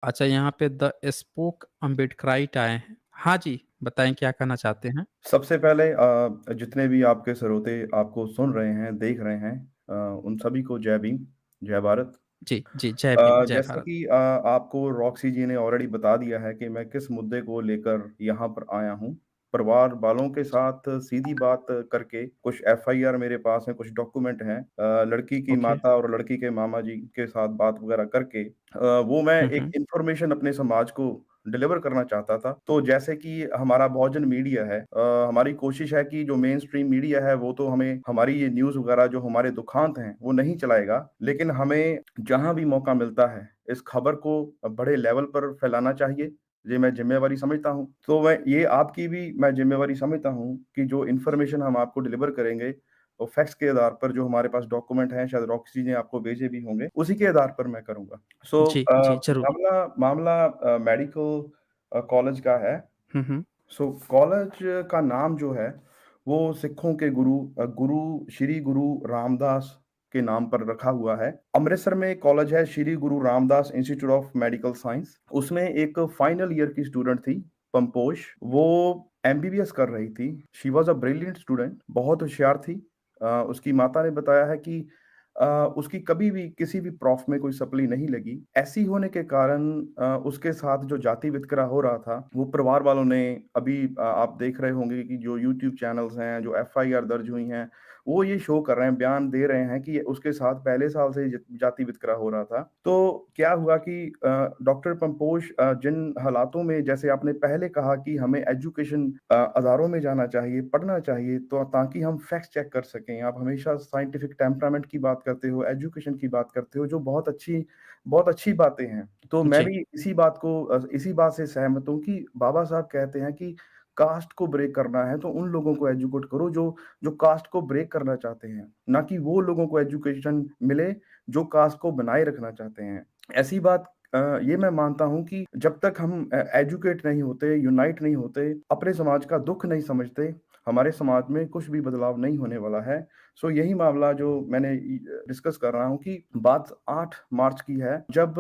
अच्छा, यहाँ पे द स्पोक अम्बेडकराइट आए हैं। हाँ जी, बताएँ क्या कहना चाहते हैं? सबसे पहले जितने भी आपके श्रोते आपको सुन रहे हैं, देख रहे हैं, उन सभी को जय भीम, जय भारत। जी, जी, जय भीम, जय जैसा भारत। कि आपको रॉक्सी जी ने ऑलरेडी बता दिया है कि मैं किस मुद्दे को लेकर यहाँ पर आया हूँ। परिवार वालों के साथ सीधी बात करके कुछ एफआईआर मेरे पास हैं, कुछ डॉक्यूमेंट हैं। लड़की की ओके। माता और लड़की के मामा जी के साथ बात वगैरह करके वो मैं हुँ, एक हुँ। इन्फॉर्मेशन अपने समाज को डिलीवर करना चाहता था। तो जैसे कि हमारा बहुजन मीडिया है, हमारी कोशिश है कि जो मेन स्ट्रीम मीडिया है वो तो हमें हमारी ये न्यूज़ वगैरह जो हमारे दुखांत हैं, वो नहीं चलाएगा। लेकिन हमें जहाँ भी मौका मिलता है, इस खबर को बड़े लेवल पर फैलाना चाहिए। ये मैं ज़िम्मेवारी समझता हूँ। तो मैं ये आपकी भी मैं ज़िम्मेवारी समझता हूँ कि जो इन्फॉर्मेशन हम आपको डिलीवर करेंगे, वो फैक्ट्स के आधार पर जो हमारे पास डॉक्यूमेंट हैं, शायद रॉक्सी ने आपको भेजे भी होंगे, उसी के आधार पर मैं करूँगा। सो जी, जी, ज़रूर। मामला मामला मेडिकल कॉलेज का है। हुँ, हुँ। कॉलेज का नाम जो है, वो सिखों के गुरु श्री गुरु रामदास के नाम पर रखा हुआ है। अमृतसर में एक कॉलेज है, श्री गुरु Ramdas institute of medical science. उसमें एक फाइनल ईयर की स्टूडेंट थी, पंपोश। वो एमबीबीएस कर रही थी। She was a brilliant student, बहुत होशियार थी। उसकी माता ने बताया है कि अ, उसकी कभी भी किसी भी प्रॉफ में कोई सप्ली नहीं लगी। ऐसी होने के कारण उसके साथ जो जाति वितकरा हो रहा था, वो परिवार वालों ने अभी आप देख रहे होंगे कि जो यूट्यूब चैनल्स हैं, जो एफआईआर दर्ज हुई हैं, वो ये शो कर रहे हैं, बयान दे रहे हैं कि उसके साथ पहले साल से ही ज जाति वितकरा हो रहा था। तो क्या हुआ कि डॉक्टर पंपोश जिन हालातों में जैसे आपने पहले कहा कि हमें एजुकेशन अदारों में जाना चाहिए, पढ़ना चाहिए तो ताकि हम फैक्ट्स चेक कर सकें। आप हमेशा साइंटिफिक टेम्परामेंट की बात करते हो, एजुकेशन की बात करते हो, जो बहुत अच्छी बातें हैं। तो मैं जी, भी इसी बात से सहमत हूँ कि बाबा साहब कहते हैं कि कास्ट को ब्रेक करना है तो उन लोगों को एजुकेट करो जो कास्ट को ब्रेक करना चाहते हैं, ना कि वो लोगों को एजुकेशन मिले जो कास्ट को बनाए रखना चाहते हैं। ऐसी बात ये मैं मानता हूँ कि जब तक हम एजुकेट नहीं होते, यूनाइट नहीं होते, अपने समाज का दुःख नहीं समझते, हमारे समाज में कुछ भी बदलाव नहीं होने वाला है। सो यही मामला जो मैंने डिस्कस कर रहा हूँ कि बात 8 मार्च की है, जब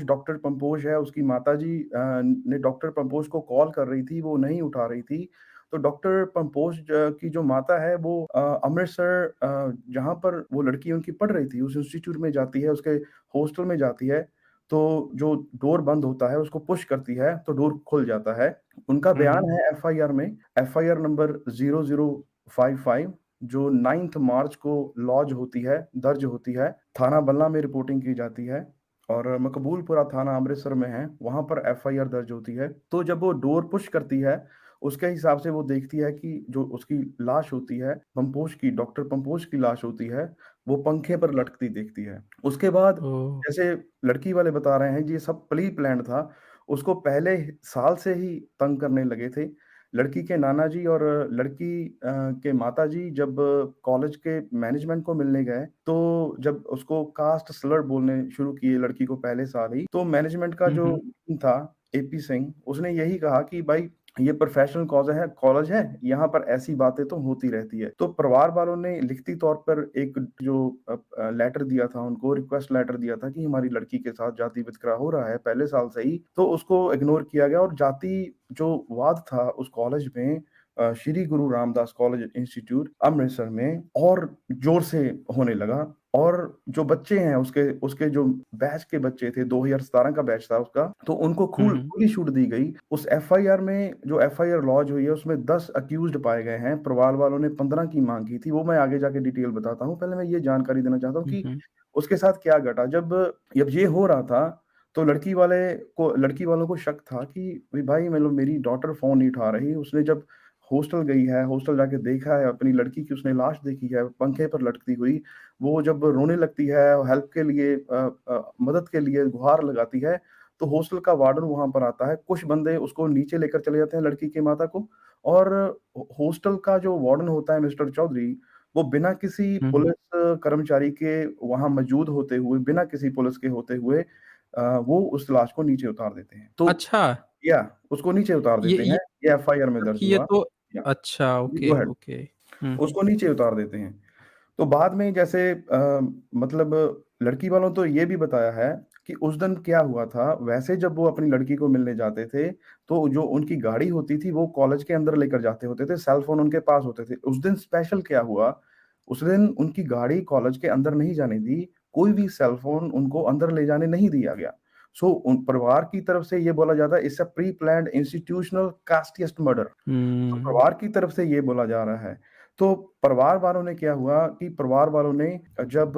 डॉक्टर पंपोज है, उसकी माताजी ने डॉक्टर पंपोज को कॉल कर रही थी, वो नहीं उठा रही थी। तो डॉक्टर पंपोज की जो माता है, वो अमृतसर जहाँ पर वो लड़की उनकी पढ़ रही थी, उस इंस्टीट्यूट में जाती है, उसके हॉस्टल में जाती है। तो जो डोर बंद होता है, उसको पुश करती है, तो डोर खुल जाता है। उनका हुँ, हुँ। बयान है एफआईआर में, एफआईआर नंबर 0055 जो 9th मार्च को लॉज होती है, दर्ज होती है। थाना बल्ला में रिपोर्टिंग की जाती है और मकबूलपुरा थाना अमृतसर में है, वहाँ पर एफआईआर दर्ज होती है। तो जब वो डोर पुश करती है, उसके हिसाब से वो देखती है कि जो उसकी लाश होती है, डॉक्टर पंपोज की लाश होती है, वो पंखे पर लटकती देखती है। उसके बाद ओह! जैसे लड़की वाले बता रहे हैं, ये सब प्री प्लान्ड था। उसको पहले साल से ही तंग करने लगे थे। लड़की के नाना जी और लड़की के माताजी जब कॉलेज के मैनेजमेंट को मिलने गए, तो जब उसको कास्ट स्लर बोलने शुरू किए लड़की को पहले साल ही, तो मैनेजमेंट का हुँ, जो हुँ। था एपी सिंह, उसने यही कहा कि भाई ये प्रोफेशनल कॉलेज है, यहाँ पर ऐसी बातें तो होती रहती है। तो परिवार वालों ने लिखिती तौर पर एक जो लेटर दिया था उनको, रिक्वेस्ट लेटर दिया था कि हमारी लड़की के साथ जाति वितकरा हो रहा है पहले साल से ही, तो उसको इग्नोर किया गया और जाति जो वाद था उस कॉलेज में, श्री गुरु रामदास कॉलेज इंस्टीट्यूट अमृतसर में और जोर से होने लगा। और जो बच्चे हैं उसके जो बैच के बच्चे थे, 2017 का बैच था उसका, तो उनको हुँ, हुँ। खुली छूट दी गई। उस एफआईआर में जो एफआईआर लॉन्च हुई है उसमें 10 अक्यूज्ड पाए गए हैं। परिवार वालों ने 15 की मांग की थी, वो मैं आगे जाके डिटेल बताता हूँ। पहले मैं ये जानकारी देना चाहता हूँ हुँ, कि हुँ। उसके साथ क्या घटा। जब ये हो रहा था, तो लड़की वालों को शक था कि भाई मतलब मेरी डॉटर फ़ोन नहीं उठा रही। उसने जब हॉस्टल गई है, हॉस्टल जाके देखा है, अपनी लड़की की उसने लाश देखी है, पंखे पर लटकती हुई। वो जब रोने लगती है, हेल्प के लिए मदद के लिए गुहार लगाती है, तो हॉस्टल का वार्डन वहाँ पर आता है। कुछ बंदे उसको नीचे लेकर चले जाते हैं, लड़की की माता को। और हॉस्टल का जो वार्डन होता है मिस्टर चौधरी, वो बिना किसी हुँ, हुँ। पुलिस कर्मचारी के वहाँ मौजूद होते हुए, बिना किसी पुलिस के होते हुए वो उस लाश को नीचे उतार देते हैं। तो अच्छा, या उसको नीचे उतार ये देते ये हैं, ये एफआईआर में दर्ज कि ये हुआ। तो या अच्छा, जी, गो ओके, अहेड। ओके। हुँ, हुँ। उसको नीचे उतार देते हैं। तो बाद में जैसे मतलब लड़की वालों तो ये भी बताया है कि उस दिन क्या हुआ था, वैसे जब वो अपनी लड़की को मिलने जाते थे, तो जो उनकी गाड़ी होती थी, वो कॉलेज के अंदर लेकर जाते होते थे, सेल फ़ोन उनके पास होते थे। उस दिन स्पेशल क्या हुआ, उस दिन उनकी गाड़ी कॉलेज के अंदर नहीं जाने दी, कोई भी सेल फ़ोन उनको अंदर ले जाने नहीं दिया गया। सो उन परिवार की तरफ से ये बोला जाता है, it's a pre planned institutional casteist murder. तो हुँ। परिवार की तरफ से ये बोला जा रहा है। तो परिवार वालों ने क्या हुआ कि परिवार वालों ने जब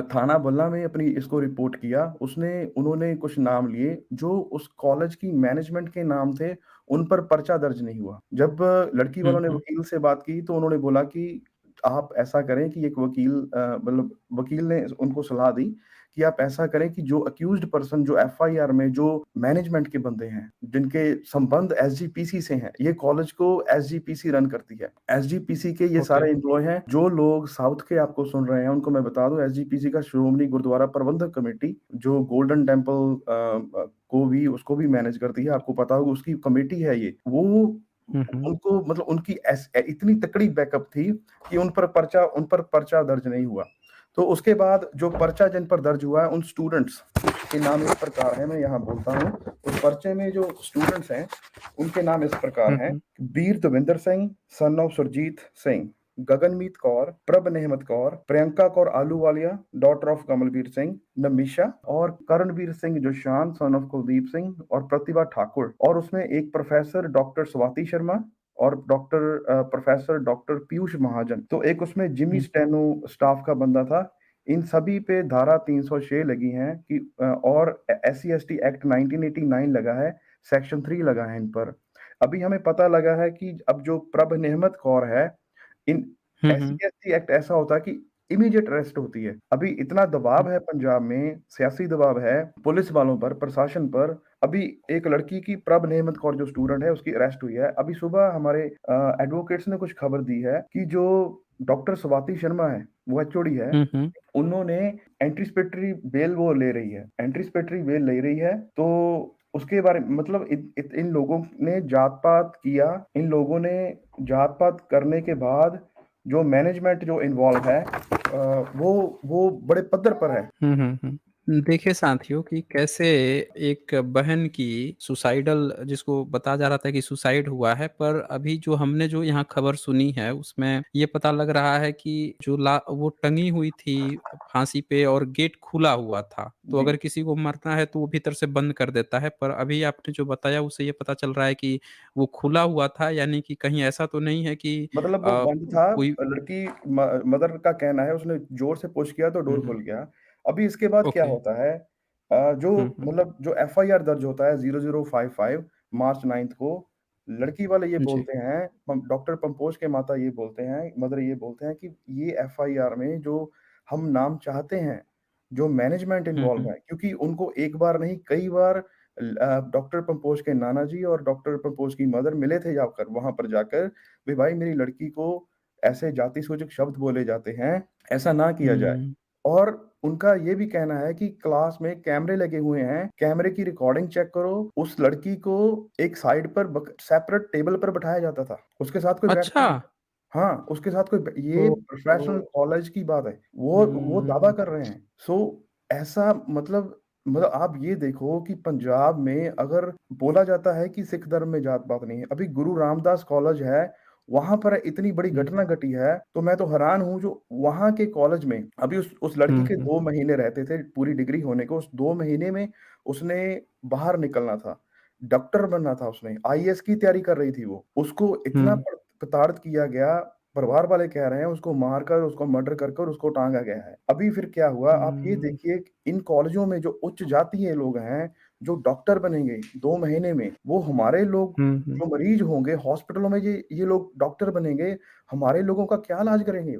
थाना बल्ला में अपनी इसको रिपोर्ट किया, उन्होंने कुछ नाम लिए जो उस कॉलेज की मैनेजमेंट के नाम थे, उन पर पर्चा दर्ज नहीं हुआ। जब लड़की हुँ, वालों ने हुँ। वकील से बात की तो उन्होंने बोला कि आप ऐसा करें कि एक वकील मतलब वकील ने उनको सलाह दी कि आप ऐसा करें कि जो अक्यूज़्ड पर्सन जो एफआईआर में जो मैनेजमेंट के बंदे हैं, जिनके संबंध एसजीपीसी से हैं, ये कॉलेज को एसजीपीसी रन करती है। एसजीपीसी के ये ओके। सारे एम्प्लॉयी हैं, जो लोग साउथ के आपको सुन रहे हैं, उनको मैं बता दूँ एसजीपीसी का श्रोमणी गुरुद्वारा प्रबंधक कमेटी, जो गोल्डन टेम्पल उसको भी मैनेज करती है, आपको पता होगा उसकी कमेटी है ये। वो हुँ, हुँ। उनको मतलब उनकी इतनी तकड़ी बैकअप थी कि उन पर पर्चा दर्ज नहीं हुआ। तो उसके बाद जो पर्चा जिन पर दर्ज हुआ है, उन स्टूडेंट्स के नाम इस प्रकार हैं, मैं यहाँ बोलता हूँ। उस पर्चे में जो स्टूडेंट्स हैं, उनके नाम इस प्रकार हुँ, हैं: हुँ। बीर दविंदर सिंह, सन ऑफ सुरजीत सिंह, गगनमीत कौर, प्रभ नेहमत कौर, प्रियंका कौर आलूवालिया, डॉटर ऑफ कमलवीर सिंह, नमीशा, और करणवीर सिंह जोशान, सन ऑफ कुलदीप सिंह, और प्रतिभा ठाकुर। और उसमें एक प्रोफेसर डॉक्टर स्वाति शर्मा और प्रोफेसर डॉक्टर पीयूष महाजन। तो एक उसमें जिमी हुँ। स्टेनो स्टाफ का बंदा था। इन सभी पे धारा 306 लगी हैं कि और SC/ST एक्ट 1989 लगा है, सेक्शन 3 लगा है इन पर। अभी हमें पता लगा है कि अब जो प्रभ नेहमत कौर है, इन हुँ, हुँ। SC/ST एक्ट ऐसा होता है कि इमीडिएट अरेस्ट होती है। अभी इतना दबाव है पंजाब में, सियासी दबाव है पुलिस वालों पर, प्रशासन पर। अभी एक लड़की की, प्रभ नेहमत कौर जो स्टूडेंट है, उसकी अरेस्ट हुई है। अभी सुबह हमारे एडवोकेट्स ने कुछ खबर दी है कि जो डॉक्टर स्वाति शर्मा है, वो एचओडी है, हुँ, हुँ। उन्होंने एंटीसिपेटरी बेल वो ले रही है, एंटीसिपेटरी बेल ले रही है। तो उसके बारे में मतलब इन लोगों ने जात-पात किया, इन लोगों ने जात-पात करने के बाद जो मैनेजमेंट जो इन्वॉल्व है वो बड़े पद्धर पर है। हुँ, हुँ, हुँ। देखिए साथियों कि कैसे एक बहन की सुसाइडल जिसको बताया जा रहा था कि सुसाइड हुआ है, पर अभी जो यहाँ खबर सुनी है, उसमें ये पता लग रहा है कि वो टंगी हुई थी फांसी पे और गेट खुला हुआ था। तो जी। अगर किसी को मरना है तो वो भीतर से बंद कर देता है, पर अभी आपने जो बताया उससे ये पता चल रहा है कि वो खुला हुआ था, यानी कि कहीं ऐसा तो नहीं है कि मतलब वो बंद था, कोई लड़की मदर का कहना है उसने जोर से पुश किया तो हुँ, डोर हुँ। खुल गया। अभी इसके बाद क्या ओके। होता है, जो हुँ, हुँ। मतलब जो एफआईआर दर्ज होता है 0055 मार्च 9 को, लड़की वाले ये जी। बोलते हैं, डॉक्टर पंपोज के माता ये बोलते हैं, मदर ये बोलते हैं कि ये एफआईआर में जो हम नाम चाहते हैं, जो मैनेजमेंट हुँ, इन्वॉल्व हुँ। है, क्योंकि उनको एक बार नहीं कई बार डॉक्टर पंपोज के नाना जी और डॉक्टर पंपोज की मदर मिले थे जाकर, वहाँ पर जाकर, "भई भाई मेरी लड़की को ऐसे जाति सूचक शब्द बोले जाते हैं, ऐसा ना किया जाए।" हुँ। और उनका ये भी कहना है कि क्लास में कैमरे लगे हुए हैं, कैमरे की रिकॉर्डिंग चेक करो। उस लड़की को एक साइड पर सेपरेट टेबल पर बिठाया जाता था, उसके साथ कोई बैठता अच्छा! नहीं। हाँ, उसके साथ कोई ये ओह! प्रोफ़ेशनल ओह! कॉलेज की बात है। वो दावा हुँ। कर रहे हैं। सो ऐसा मतलब आप ये देखो कि पंजाब में अगर बोला जाता है कि सिख धर्म में जात-पात नहीं है। अभी गुरु रामदास कॉलेज है, वहाँ पर इतनी बड़ी हुँ, घटना घटी है, तो मैं तो हैरान हूँ जो वहाँ के कॉलेज में अभी उस लड़की हुँ, के हुँ, 2 महीने रहते थे पूरी डिग्री होने को, उस 2 महीने में उसने बाहर निकलना था, डॉक्टर बनना था उसने, आईएएस की तैयारी कर रही थी वो। उसको इतना हुँ, प्रताड़ित किया गया, परिवार वाले कह रहे हैं उसको मारकर, उसको मर्डर कर कर उसको टाँगा गया है। अभी फिर क्या हुआ, आप ये हुँ, देखिए इन कॉलेजों में जो उच्च जातीय लोग हैं, जो डॉक्टर बनेंगे 2 महीने में, वो हमारे लोग हुँ, हुँ, जो मरीज होंगे हॉस्पिटलों में, ये लोग डॉक्टर बनेंगे, हमारे लोगों का क्या इलाज करेंगे?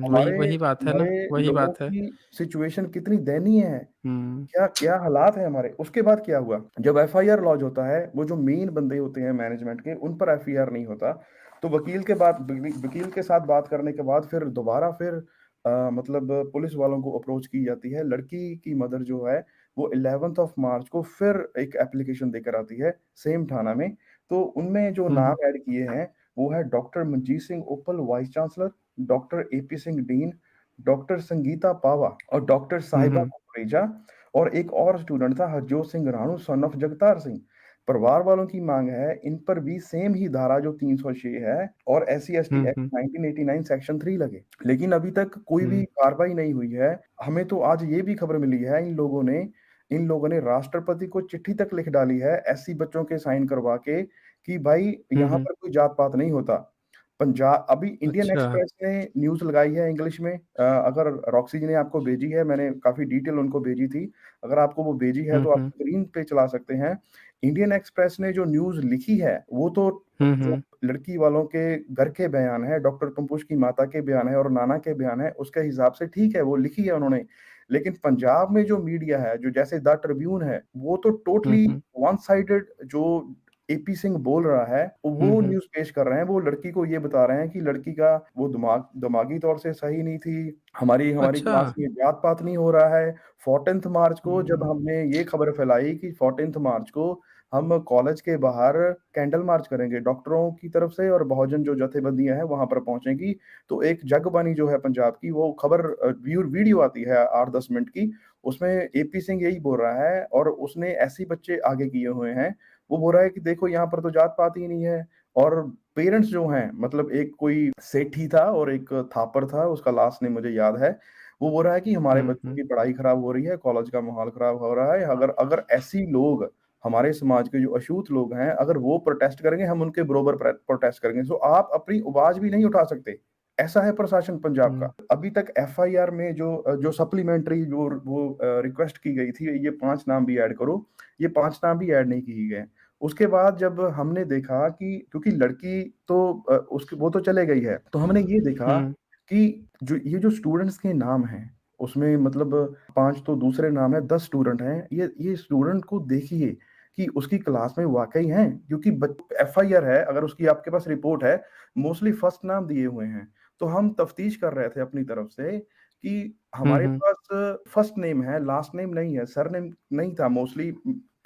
वही हमारे वही बात है ना, हमारे वही लोगों बात है। की सिचुएशन कितनी दयनीय है। हुँ, क्या क्या हालात हैं हमारे। उसके बाद क्या हुआ, जब एफआईआर लॉन्च होता है, वो जो मेन बंदे होते हैं मैनेजमेंट के, उन पर एफआईआर नहीं होता। तो वकील के साथ बात करने के बाद फिर दोबारा फिर मतलब पुलिस वालों को अप्रोच की जाती है। लड़की की मदर जो है, वो 11th ऑफ मार्च को फिर एक एप्लीकेशन देकर आती है, सेम थाना में। तो उनमें जो हुँ, नाम ऐड किए हैं, वो है doctor Manjit Singh Uppal vice chancellor, doctor AP Singh dean, doctor Sangeeta Pawa और डॉक्टर हुँ, साहिबा हुँ, कुकरेजा। और एक और स्टूडेंट था हरजोत सिंह राणू सन ऑफ जगतार सिंह। परिवार वालों की मांग है इन पर भी सेम ही धारा जो 306 है और SC ST एक्ट हुँ, 1989 सेक्शन 3 लगे, लेकिन अभी तक कोई भी हुँ, कार्रवाई नहीं हुई है। हमें तो आज ये भी खबर मिली है इन लोगों ने राष्ट्रपति को चिट्ठी तक लिख डाली है SC बच्चों के साइन करवा के कि भाई हुँ, यहाँ हुँ। पर कोई जात पात नहीं होता। पंजाब अभी इंडियन अच्छा। एक्सप्रेस ने न्यूज़ लगाई है इंग्लिश में, अगर रॉक्सी जी ने आपको भेजी है, मैंने काफ़ी डिटेल उनको भेजी थी, अगर आपको वो भेजी है हुँ, तो आप हुँ, स्क्रीन पे चला सकते हैं। इंडियन एक्सप्रेस ने जो न्यूज़ लिखी है वो तो हुँ, जो हुँ, लड़की वालों के घर के बयान है, डॉक्टर पंपूष की माता के बयान है और नाना के बयान है, उसके हिसाब से ठीक है वो लिखी है उन्होंने। लेकिन पंजाब में जो मीडिया है, जो जैसे द ट्रिब्यून है, वो तो हुँ, टोटली हुँ, वन साइडेड जो AP सिंह बोल रहा है, हुँ, वो हुँ। न्यूज़ पेश कर रहे हैं। वो लड़की को ये बता रहे हैं कि लड़की का वो दिमागी तौर से सही नहीं थी, हमारी हमारी अच्छा। क्लास में जात-पात नहीं हो रहा है। 14th मार्च को जब हुँ, हमने ये खबर फैलाई कि 14th मार्च को हम कॉलेज के बाहर कैंडल मार्च करेंगे डॉक्टरों की तरफ से और बहुजन जो जथेबंदियाँ हैं वहाँ पर पहुँचेंगी, तो एक जगबानी जो है पंजाब की वो खबर वीडियो आती है 8-10 मिनट की, उसमें AP सिंह यही बोल रहा है और उसने ऐसे ही बच्चे आगे किए हुए हैं। वो बोल रहा है कि देखो यहाँ पर तो जात-पात ही नहीं है और पेरेंट्स जो हैं मतलब एक कोई सेठी था और एक थापर था, उसका लास्ट नेम मुझे याद है। वो बोल रहा है कि हमारे हुँ, बच्चों हुँ, की पढ़ाई खराब हो रही है, कॉलेज का माहौल खराब हो रहा है। अगर अगर ऐसी लोग हमारे समाज के जो अछूत लोग हैं, अगर वो प्रोटेस्ट करेंगे, हम उनके बरोबर प्रोटेस्ट करेंगे। सो आप अपनी आवाज़ भी नहीं उठा सकते। ऐसा है प्रशासन पंजाब का। हुँ, अभी तक FIR में जो सप्लीमेंट्री जो वो रिक्वेस्ट की गई थी, ये 5 नाम भी ऐड करो, ये 5 नाम भी ऐड नहीं किए गए। उसके बाद जब हमने देखा कि क्योंकि लड़की तो उसकी वो तो चले गई है, तो हमने ये देखा हुँ, कि जो स्टूडेंट्स के नाम हैं, उसमें मतलब 5 तो दूसरे नाम हैं, 10 स्टूडेंट हैं। ये स्टूडेंट को देखिए कि उसकी क्लास में वाक़ई हैं, क्योंकि बच FIR है, अगर उसकी आपके पास रिपोर्ट है, मोस्टली फर्स्ट नाम दिए हुए हैं। तो हम तफ्तीश कर रहे थे अपनी तरफ से कि हुँ, हमारे हुँ, पास फर्स्ट नेम है, लास्ट नेम नहीं है, सरनेम नहीं था मोस्टली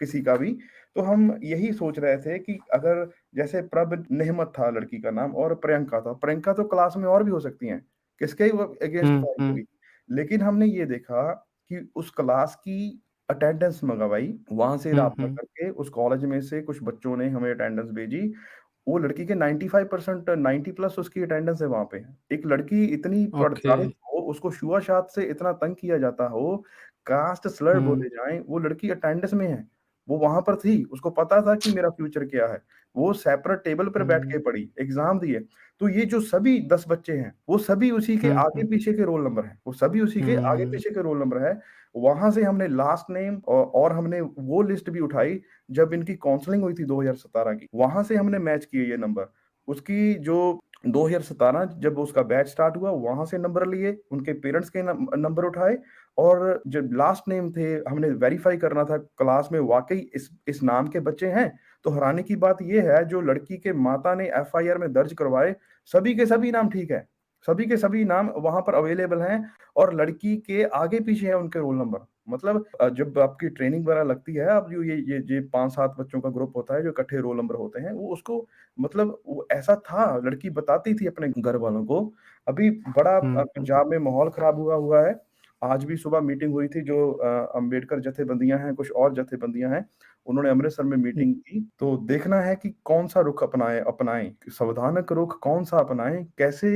किसी का भी। तो हम यही सोच रहे थे कि अगर जैसे प्रभ नेहमत था लड़की का नाम और प्रियंका था, प्रियंका तो क्लास में और भी हो सकती हैं, किसके वो अगेंस्ट हुँ, फाइल हुँ, होगी। लेकिन हमने ये देखा कि उस क्लास की अटेंडेंस मँगवाई, वहाँ से हुँ, राब्ता हुँ, करके उस कॉलेज में से कुछ बच्चों ने हमें अटेंडेंस भेजी। वो लड़की के 95% 90 प्लस उसकी अटेंडेंस है वहाँ पे। एक लड़की इतनी ओके। प्रताड़ित हो, उसको छुआ-छात से इतना तंग किया जाता हो, कास्ट स्लर हुँ, बोले जाएँ, वो लड़की अटेंडेंस में है। वो वहाँ पर थी, उसको पता था कि मेरा फ्यूचर क्या है। वो सेपरेट टेबल पर बैठ हुँ, के पढ़ी, एग्ज़ाम दिए। तो ये जो सभी 10 बच्चे हैं, वो सभी उसी के हुँ, हुँ, आगे-पीछे के रोल नंबर हैं। वो सभी उसी के हुँ, आगे-पीछे के रोल नंबर है। वहाँ से हमने लास्ट नेम और हमने वो लिस्ट भी उठाई जब इनकी काउंसलिंग हुई थी 2017 की। वहाँ से हमने मैच किए ये नंबर। उसकी जो 2017 जब उसका बैच स्टार्ट हुआ, वहाँ से नंबर लिए, उनके पेरेंट्स के नंबर उठाए और जब लास्ट नेम थे, हमने वेरीफ़ाई करना था क्लास में वाक़ई इस नाम के बच्चे हैं। तो हैरानी की बात ये है जो लड़की के माता ने FIR में दर्ज करवाए, सभी के सभी नाम ठीक है। सभी के सभी नाम वहाँ पर अवेलेबल हैं और लड़की के आगे-पीछे है उनके रोल नंबर। मतलब जब आपकी ट्रेनिंग वगैरह लगती है, अब जो ये 5-7 बच्चों का ग्रुप होता है, जो इकट्ठे रोल नंबर होते हैं, वो उसको मतलब वो ऐसा था, लड़की बताती थी अपने घर वालों को। अभी बड़ा हुँ, हुँ, पंजाब में माहौल खराब हुआ हुआ है। आज भी सुबह मीटिंग हुई थी जो अम्बेडकर जथेबंदियाँ हैं, कुछ और जथेबंदियाँ हैं, उन्होंने अमृतसर में हुँ, मीटिंग की। तो देखना है कि कौन-सा रुख अपनाएँ, संवैधानिक रुख कौन-सा अपनाएँ, कैसे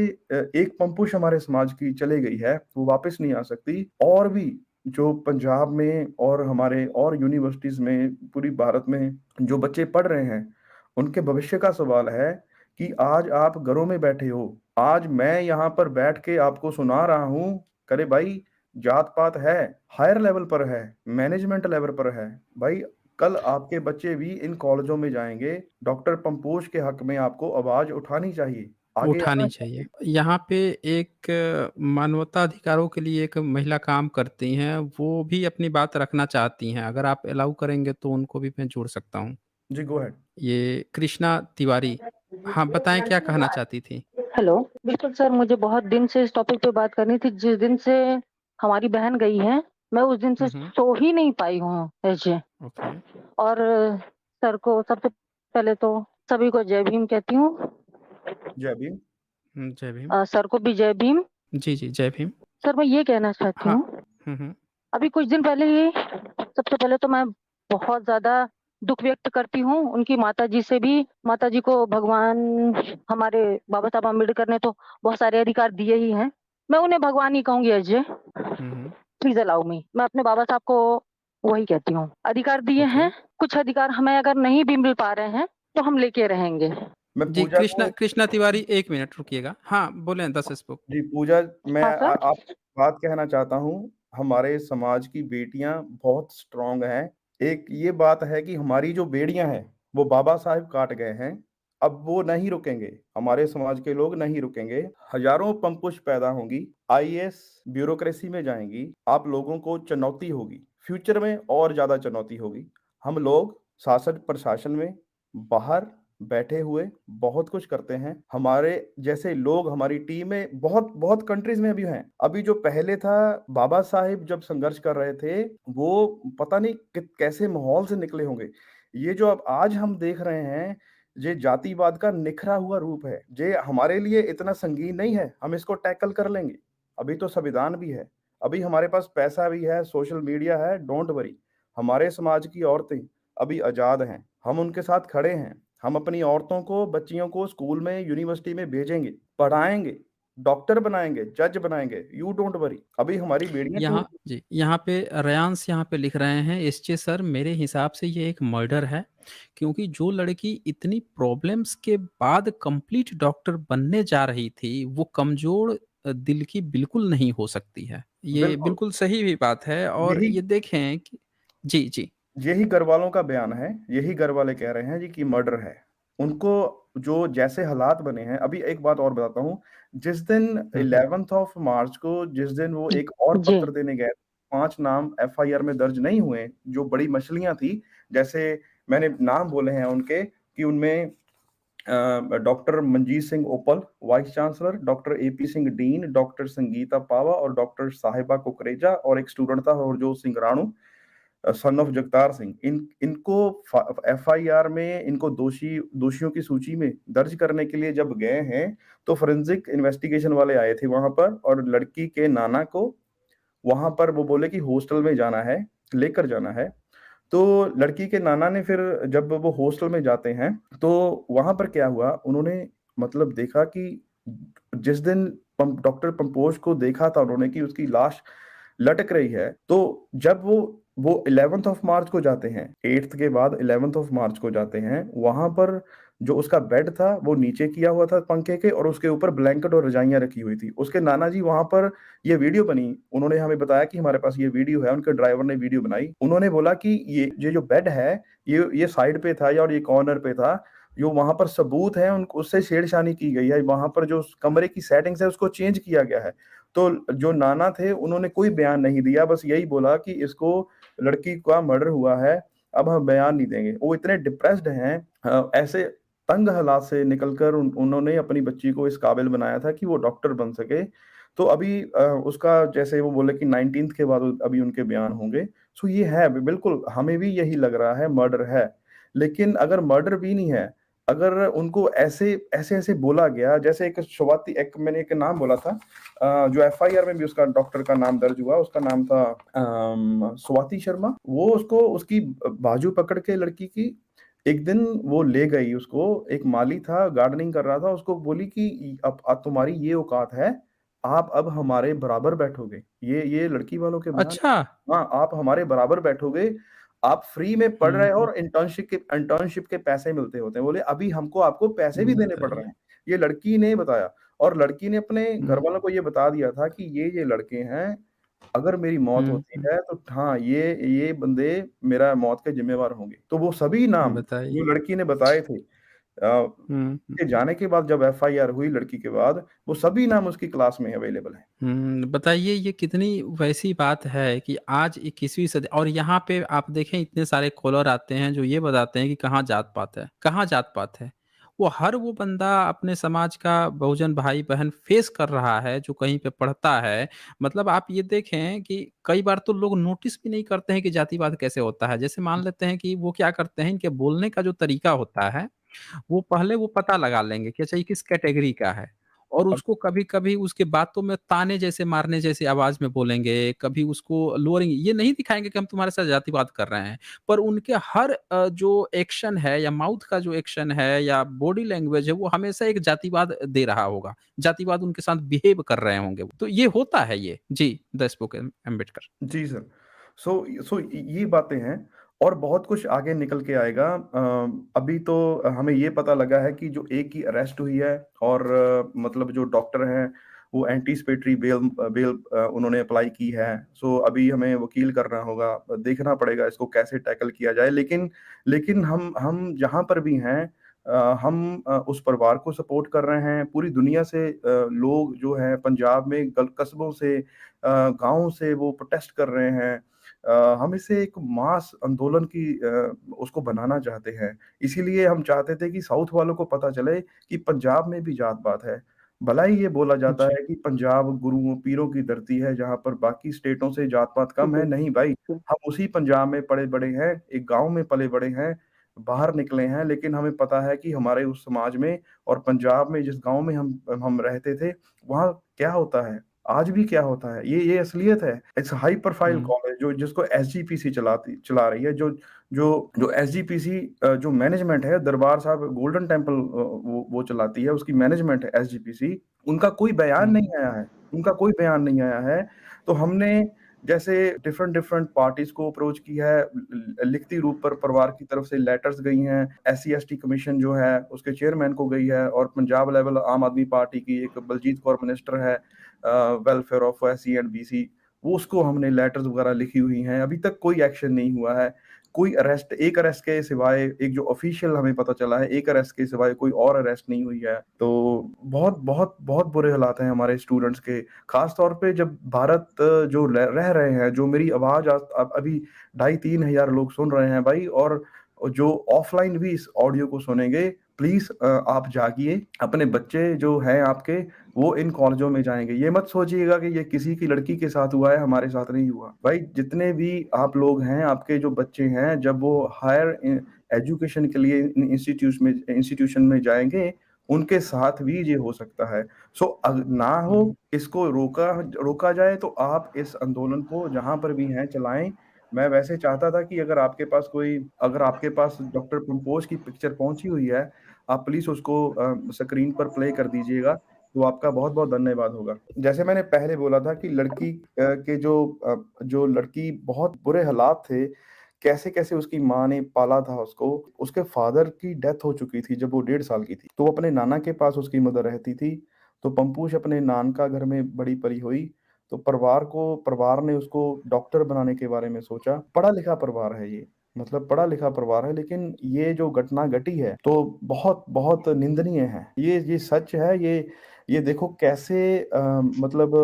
एक पंपुष हमारे समाज की चली गई है, वो वापस नहीं आ सकती। और भी जो पंजाब में और हमारे और यूनिवर्सिटीज़ में, पूरी भारत में जो बच्चे पढ़ रहे हैं, उनके भविष्य का सवाल है कि आज आप घरों में बैठे हो, आज मैं यहाँ पर बैठ के आपको सुना रहा हूँ, अरे भाई जात-पात है, हायर लेवल पर है, मैनेजमेंट लेवल पर है। भाई कल आपके बच्चे भी इन कॉलेजों में जाएँगे, डॉक्टर पंपोश के हक में आपको आवाज़ उठानी चाहिए, आगे आना उठानी चाहिए। चाहिए। यहाँ पे एक मानवताधिकारों के लिए एक महिला काम करती हैं, वो भी अपनी बात रखना चाहती हैं, अगर आप अलाउ करेंगे तो उनको भी मैं जोड़ सकता हूँ। जी, गो अहेड। ये कृष्णा तिवारी। हाँ, बताएँ क्या कहना चाहती थीं? हेलो। बिल्कुल सर, मुझे बहुत दिन से इस टॉपिक पे बात करनी थी। जिस दिन से हमारी बहन गई है, मैं उस दिन से हुँ, हुँ। सो ही नहीं पाई हूँ ऐसे। ओके। और सर को सबसे पहले तो सभी को जय भीम कहती हूँ। जय भीम। जय भीम। सर को भी जय भीम। जी, जी, जय भीम। सर मैं ये कहना चाहती हाँ। हूँ हुँ, हुँ। अभी कुछ दिन पहले ही सबसे पहले तो मैं बहुत ज़्यादा दुःख व्यक्त करती हूँ उनकी माताजी से भी। माताजी को भगवान हमारे बाबा साहब अम्बेडकर ने तो बहुत सारे अधिकार दिए ही हैं। मैं उन्हें भगवान ही कहूँगी अजय। हुँ। Please allow me. मैं अपने बाबा साहब को वही कहती हूँ। अधिकार दिए ओके। हैं, कुछ अधिकार हमें अगर नहीं भी मिल पा रहे हैं, तो हम लेके रहेंगे। मैं जी, पूजा कृष्णा को कृष्णा तिवारी 1 मिनट रुकिएगा। हाँ, बोलें 10 स्पोक। जी, पूजा मैं हाँ सर। आपको बात कहना चाहता हूँ, हमारे समाज की बेटियाँ बहुत स्ट्रॉन्ग हैं। एक ये बात है कि हमारी जो बेड़ियाँ हैं, वो बाबा साहब काट गए हैं, अब वो नहीं रुकेंगे, हमारे समाज के लोग नहीं रुकेंगे। हज़ारों पंखुश पैदा होंगी, आईएएस ब्यूरोक्रेसी में जाएँगी, आप लोगों को चुनौती होगी, फ्यूचर में और ज़्यादा चुनौती होगी। हम लोग शासन प्रशासन में, बाहर बैठे हुए बहुत कुछ करते हैं। हमारे जैसे लोग हमारी टीम में बहुत बहुत कंट्रीज़ में भी हैं। अभी जो पहले था बाबा साहिब जब संघर्ष कर रहे थे, वो पता नहीं कैसे माहौल से निकले होंगे। ये जो अब आज हम देख रहे हैं, ये जातिवाद का निखरा हुआ रूप है। ये हमारे लिए इतना संगीन नहीं है, हम इसको टैकल कर लेंगे। अभी तो संविधान भी है, अभी हमारे पास पैसा भी है, सोशल मीडिया है, डोंट वरी। हमारे समाज की औरतें अभी आज़ाद हैं, हम उनके साथ खड़े हैं। हम अपनी औरतों को, बच्चियों को स्कूल में, यूनिवर्सिटी में भेजेंगे, पढ़ाएँगे, डॉक्टर बनाएँगे, जज बनाएँगे, यू डोंट वरी। अभी हमारी बेड़ियाँ यहाँ टूट जी, यहाँ पे रेयांश यहाँ पे लिख रहे हैं, एसजे सर मेरे हिसाब से ये एक मर्डर है, क्योंकि जो लड़की इतनी प्रॉब्लम्स के बाद कंप्लीट डॉक्टर बनने जा रही थी, वो कमज़ोर दिल की बिल्कुल नहीं हो सकती है। ये बिल्कुल, बिल्कुल सही भी बात है और यही ये देखें कि जी, जी। यही घरवालों का बयान है, यही घरवाले कह रहे हैं जी कि मर्डर है। उनको जो जैसे हालात बने हैं अभी एक बात और बताता हूँ, जिस दिन हुँ, हुँ। 11th ऑफ मार्च को जिस दिन वो एक और जी। पत्र देने गए, 5 नाम एफआईआर में दर्ज नहीं हुए, जो बड़ी मछलियाँ थी, जैसे मैंने नाम बोले हैं उनके कि उनमें doctor Manjit Singh Uppal, vice chancellor, doctor AP Singh dean, doctor Sangeeta Pawa और डॉक्टर साहिबा कुकरेजा और एक स्टूडेंट था हरजोत सिंह राणू, सन ऑफ जगतार सिंह। इनको एफआईआर में इनको दोषियों की सूची में दर्ज करने के लिए जब गए हैं, तो फोरेंसिक इन्वेस्टिगेशन वाले आए थे वहां पर और लड़की के नाना को वहां पर वो बोले कि हॉस्टल में जाना है, लेकर जाना है। तो लड़की के नाना ने फिर जब वो हॉस्टल में जाते हैं, तो वहां पर क्या हुआ, उन्होंने मतलब देखा कि जिस दिन डॉक्टर पंपोज को देखा था उन्होंने कि उसकी लाश लटक रही है, तो जब वो 11th ऑफ मार्च को जाते हैं, 8th के बाद 11th ऑफ मार्च को जाते हैं, वहां पर जो उसका बेड था वो नीचे किया हुआ था पंखे के और उसके ऊपर ब्लैंकेट और रजाइयां रखी हुई थी। उसके नाना जी वहां पर ये वीडियो बनी, उन्होंने हमें बताया कि हमारे पास ये वीडियो है, उनके ड्राइवर ने वीडियो बनाई। उन्होंने बोला कि ये जो बेड है, ये साइड पे था या और ये कॉर्नर पे था, जो वहां पर सबूत है उनको उससे छेड़छानी की गई है, वहां पर जो कमरे की सेटिंग्स है उसको चेंज किया गया है। तो जो नाना थे उन्होंने कोई बयान नहीं दिया, बस यही बोला कि इसको लड़की का मर्डर हुआ है, अब हम बयान नहीं देंगे। वो इतने डिप्रेस्ड हैं, ऐसे तंग हालात से निकलकर उन्होंने अपनी बच्ची को इस काबिल बनाया था कि वो डॉक्टर बन सके। तो अभी उसका जैसे वो बोले कि 19th के बाद अभी उनके बयान होंगे। सो ये है बिल्कुल, हमें भी यही लग रहा है मर्डर है। लेकिन अगर मर्डर भी नहीं है, अगर उनको ऐसे ऐसे ऐसे बोला गया, जैसे एक शुरुआती एक मैंने एक नाम बोला था, जो एफआईआर में भी उसका डॉक्टर का नाम दर्ज हुआ, उसका नाम था स्वाति शर्मा। वो उसको उसकी बाजू पकड़ के लड़की की एक दिन वो ले गई उसको, एक माली था गार्डनिंग कर रहा था, उसको बोली कि अब तुम्हारी ये औकात है, आप अब हमारे बराबर बैठोगे। ये लड़की वालों के बयान। अच्छा! हाँ, आप हमारे बराबर बैठोगे, आप फ्री में पढ़ हुँ, रहे हो हुँ। और इंटर्नशिप के पैसे मिलते होते हैं। बोले अभी हमको आपको पैसे भी देने पड़ रहे बताइए। हैं। ये लड़की ने बताया और लड़की ने अपने घर हुँ, वालों को ये बता दिया था कि ये लड़के हैं, अगर मेरी मौत हुँ, होती हुँ। है तो हाँ, ये बंदे मेरा मौत के ज़िम्मेवार होंगे। तो वो सभी नाम जो बताइए। लड़की ने बताए थे, हुँ, हुँ। के जाने के बाद जब एफआईआर हुई लड़की के बाद, वो सभी नाम उसकी क्लास में अवेलेबल हैं। बताइए ये कितनी वैसी बात है कि आज 21वीं सदी और यहाँ पे आप देखें इतने सारे कॉलर आते हैं जो ये बताते हैं कि कहाँ जात-पात है, कहाँ जात-पात है। वो बंदा अपने समाज का बहुजन भाई-बहन फेस कर रहा है जो कहीं पे पढ़ता है। मतलब आप ये देखें कि कई बार तो लोग नोटिस भी नहीं करते हैं कि जातिवाद कैसे होता है। जैसे मान लेते हैं कि वो क्या करते हैं, इनके बोलने का जो तरीका होता है वो पहले वो पता लगा लेंगे कि अच्छा ये किस कैटेगरी का है और उसको कभी-कभी उसके बातों में ताने जैसे मारने जैसे आवाज़ में बोलेंगे, कभी उसको लोअरिंग, ये नहीं दिखाएँगे कि हम तुम्हारे साथ जातिवाद कर रहे हैं। पर उनके हर जो एक्शन है या माउथ का जो एक्शन है या बॉडी लैंग्वेज है, वो हमेशा एक जातिवाद दे रहा होगा। जातिवाद उनके साथ बिहेव कर रहे होंगे। तो ये होता है ये। जी, द स्पोकन अम्बेडकर। जी सर। सो ये बातें हैं और बहुत कुछ आगे निकल के आएगा। अभी तो हमें ये पता लगा है कि जो एक की अरेस्ट हुई है और मतलब जो डॉक्टर हैं वो एंटीसिपेटरी बेल बेल उन्होंने अप्लाई की है। सो अभी हमें वकील करना होगा, देखना पड़ेगा इसको कैसे टैकल किया जाए। लेकिन लेकिन हम जहाँ पर भी हैं हम उस परिवार को सपोर्ट कर रहे हैं। पूरी दुनिया से लोग जो हैं पंजाब में कस्बों से गाँव से वो प्रोटेस्ट कर रहे हैं। हम इसे एक मास आंदोलन की उसको बनाना चाहते हैं। इसीलिए हम चाहते थे कि साउथ वालों को पता चले कि पंजाब में भी जात-पात है। भला ही ये बोला जाता जी। है कि पंजाब गुरुओं, पीरों की धरती है जहाँ पर बाकी स्टेटों से जात-पात कम है। नहीं भाई, हम उसी पंजाब में पले-बड़े हैं, एक गाँव में पले-बड़े हैं, बाहर निकले हैं, लेकिन हमें पता है कि हमारे उस समाज में और पंजाब में जिस गाँव में हम रहते थे, वहाँ क्या होता है, आज भी क्या होता है, ये असलियत है। It's high profile hmm, college जो जिसको एसजीपीसी चला रही है, जो जो जो एसजीपीसी जो मैनेजमेंट है, दरबार साहब गोल्डन टेंपल वो चलाती है, उसकी मैनेजमेंट है एसजीपीसी, उनका कोई बयान हुँ, नहीं आया है, उनका कोई बयान नहीं आया है। तो हमने जैसे डिफरेंट डिफरेंट पार्टीज को अप्रोच की है, लिखती रूप पर परिवार की तरफ से लेटर्स गई हैं, एससी एसटी कमीशन जो है उसके चेयरमैन को गई है, और पंजाब लेवल आम आदमी पार्टी की एक बलजीत कौर मिनिस्टर है welfare of SC and BC, वो उसको हमने लेटर्स वगैरह लिखी हुई हैं। अभी तक कोई एक्शन नहीं हुआ है, कोई अरेस्ट, एक अरेस्ट के सिवाय, एक जो ऑफिशियल हमें पता चला है, एक अरेस्ट के सिवाय कोई और अरेस्ट नहीं हुई है। तो बहुत बहुत बहुत बुरे हालात हैं हमारे स्टूडेंट्स के, खास तौर पे जब भारत जो रह रहे हैं, जो मेरी आवाज अभी 2,500-3,000 लोग सुन रहे हैं भाई, और जो ऑफलाइन भी इस ऑडियो को सुनेंगे, प्लीज आप जागिए। अपने बच्चे जो हैं आपके, वो इन कॉलेजों में जाएंगे। ये मत सोचिएगा कि ये किसी की लड़की के साथ हुआ है, हमारे साथ नहीं हुआ। भाई जितने भी आप लोग हैं, आपके जो बच्चे हैं, जब वो हायर एजुकेशन के लिए इंस्टीट्यूशन में जाएंगे, उनके साथ भी ये हो सकता है। सो ना हो, हुँ। इसको रोका रोका जाए, तो आप इस आंदोलन को जहां पर भी हैं चलाएं। मैं वैसे चाहता था कि अगर आपके पास डॉक्टर कंपोज की पिक्चर पहुंची हुई है, आप प्लीज उसको स्क्रीन पर प्ले कर दीजिएगा, तो आपका बहुत बहुत धन्यवाद होगा। जैसे मैंने पहले बोला था कि लड़की के जो लड़की बहुत बुरे हालात थे, कैसे कैसे उसकी माँ ने पाला था उसको। उसके फादर की डेथ हो चुकी थी जब वो 1.5 साल की थी, तो वो अपने नाना के पास उसकी मदर रहती थी। तो पंपूश अपने नान का घर में बड़ी पली हुई, तो परिवार ने उसको डॉक्टर बनाने के बारे में सोचा। पढ़ा लिखा परिवार है ये, मतलब पढ़ा लिखा परिवार है, लेकिन ये जो घटना घटी है तो बहुत बहुत निंदनीय है। ये सच है। ये देखो कैसे मतलब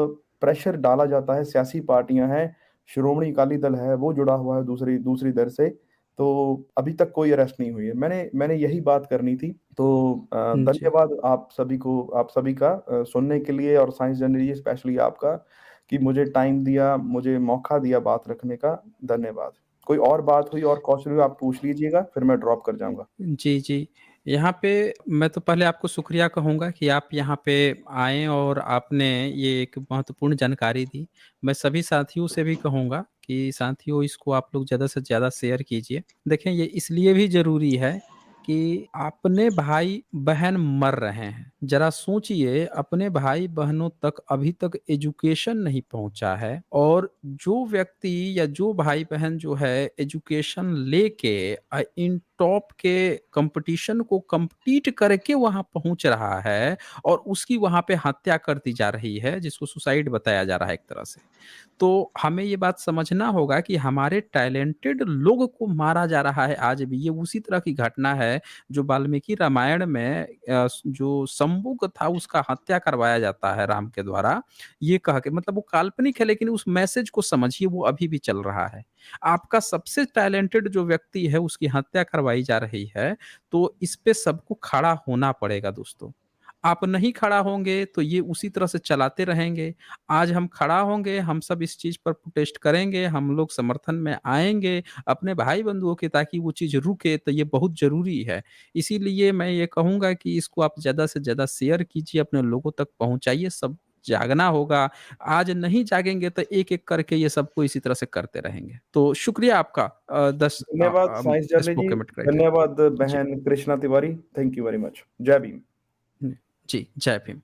प्रेशर डाला जाता है। सियासी पार्टियां हैं, श्रोमणी अकाली दल है, वो जुड़ा हुआ है दूसरी दूसरी दर से। तो अभी तक कोई अरेस्ट नहीं हुई है। मैंने मैंने यही बात करनी थी। तो जी। धन्यवाद आप सभी का सुनने के लिए, और साइंस जर्नलिस्ट स्पेशली आपका, कि मुझे टाइम दिया, मुझे मौका दिया बात रखने का। धन्यवाद। कोई और बात हुई और क्वेश्चन हुई, आप पूछ लीजिएगा, फिर मैं ड्रॉप कर जाऊंगा। जी, जी। यहाँ पे मैं तो पहले आपको शुक्रिया कहूँगा कि आप यहाँ पे आए और आपने ये एक महत्वपूर्ण जानकारी दी। मैं सभी साथियों से भी कहूँगा कि साथियों, इसको आप लोग ज़्यादा से ज़्यादा शेयर कीजिए। देखें, ये इसलिए भी ज़रूरी है कि अपने भाई-बहन मर रहे हैं। ज़रा सोचिए, अपने भाई-बहनों तक अभी तक एजुकेशन नहीं पहुँचा है, और जो व्यक्ति या जो भाई-बहन जो है एजुकेशन लेके इन टॉप के कंपटीशन को कंप्लीट करके वहाँ पहुँच रहा है, और उसकी वहाँ पे हत्या कर दी जा रही है, जिसको सुसाइड बताया जा रहा है एक तरह से। तो हमें ये बात समझना होगा कि हमारे टैलेंटेड लोग को मारा जा रहा है आज भी। ये उसी तरह की घटना है जो वाल्मीकि रामायण में जो शंबुक था उसका हत्या करवाया जाता है राम के द्वारा, ये कह के, मतलब वो काल्पनिक है लेकिन उस मैसेज को समझिए, वो अभी भी चल रहा है। आपका सबसे टैलेंटेड जो व्यक्ति है उसकी हत्या करवाई जा रही है, तो इस पे सबको खड़ा होना पड़ेगा दोस्तों। आप नहीं खड़ा होंगे तो ये उसी तरह से चलाते रहेंगे। आज हम खड़ा होंगे, हम सब इस चीज़ पर प्रोटेस्ट करेंगे, हम लोग समर्थन में आएँगे अपने भाई-बंधुओं के, ताकि वो चीज़ रुके, तो ये बहुत ज़रूरी है। इसीलिए मैं ये कहूँगा कि इसको आप ज़्यादा से ज़्यादा शेयर कीजिए, अपने लोगों तक पहुँचाइए, सब जागना होगा। आज नहीं जागेंगे तो एक-एक करके ये सबको इसी तरह से करते रहेंगे। तो शुक्रिया आपका 10 धन्यवाद साइंस जर्नी जी, स्पोक एमिट क्राइटेरिया। धन्यवाद जी। बहन Krishna Tiwari, thank you very much. जय भीम। जी, जय भीम।